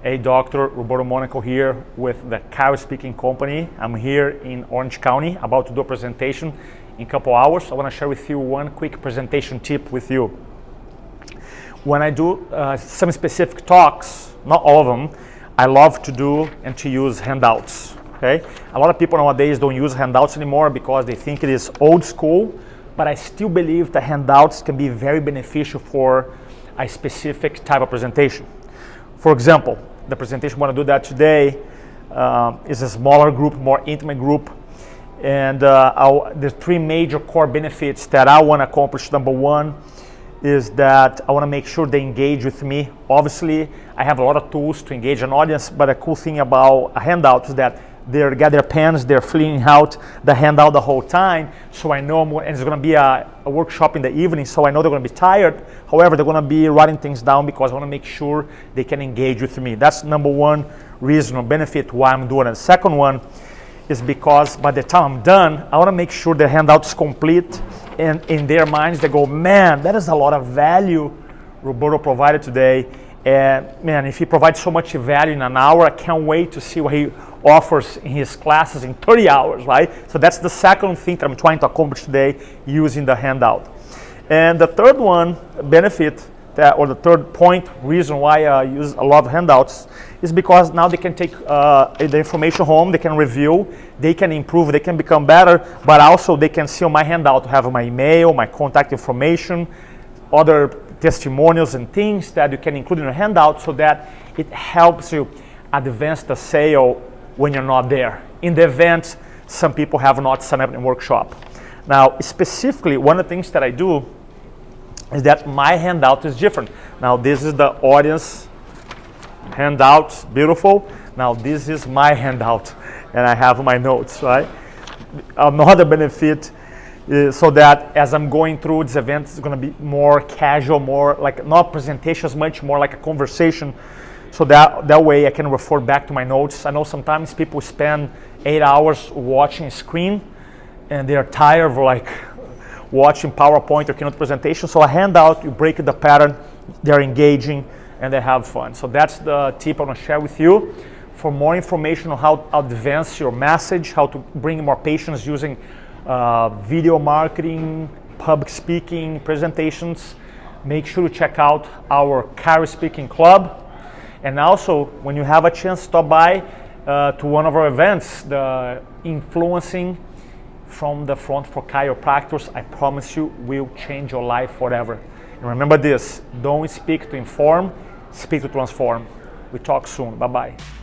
Hey, Dr. Roberto Monaco here with the Chiro Speaking Company. I'm here in Orange County, about to do a presentation in a couple hours. I want to share with you one quick presentation tip with you. When I do some specific talks, not all of them, I love to do and to use handouts. Okay, a lot of people nowadays don't use handouts anymore because they think it is old school, but I still believe that handouts can be very beneficial for a specific type of presentation. For example, the presentation I want to do that today is a smaller group, more intimate group, and the three major core benefits that I want to accomplish. Number one is that I want to make sure they engage with me. Obviously, I have a lot of tools to engage an audience, but a cool thing about a handout is that they got their pens, they're filling out the handout the whole time, so I know and it's going to be a workshop in the evening, so I know they're going to be tired. However, they're going to be writing things down because I want to make sure they can engage with me. That's number one reason or benefit why I'm doing it. The second one is because by the time I'm done, I want to make sure the handout is complete, and in their minds they go, man, that is a lot of value Roberto provided today. And man, if he provides so much value in an hour, I can't wait to see what he offers in his classes in 30 hours, right? So that's the second thing that I'm trying to accomplish today using the handout. And the third one, benefit, or the third point, reason why I use a lot of handouts is because now they can take the information home, they can review, they can improve, they can become better, but also they can see on my handout, have my email, my contact information, other testimonials and things that you can include in your handout so that it helps you advance the sale when you're not there. In the event, some people have not signed up in a workshop. Now, specifically, one of the things that I do is that my handout is different. Now, this is the audience handout, beautiful. Now, this is my handout, and I have my notes, right? Another benefit so that as I'm going through this event, it's going to be more casual, more like not presentations, much more like a conversation. So that way I can refer back to my notes. I know sometimes people spend 8 hours watching a screen and they're tired of like watching PowerPoint or keynote presentation. So a handout, you break the pattern, they're engaging and they have fun. So that's the tip I want to share with you. For more information on how to advance your message, how to bring more patients using video marketing, public speaking, presentations, make sure to check out our Chiro Speaking Club. And also, when you have a chance, stop by to one of our events, the Influencing from the Front for Chiropractors. I promise you, will change your life forever. And remember this, don't speak to inform, speak to transform. We talk soon. Bye-bye.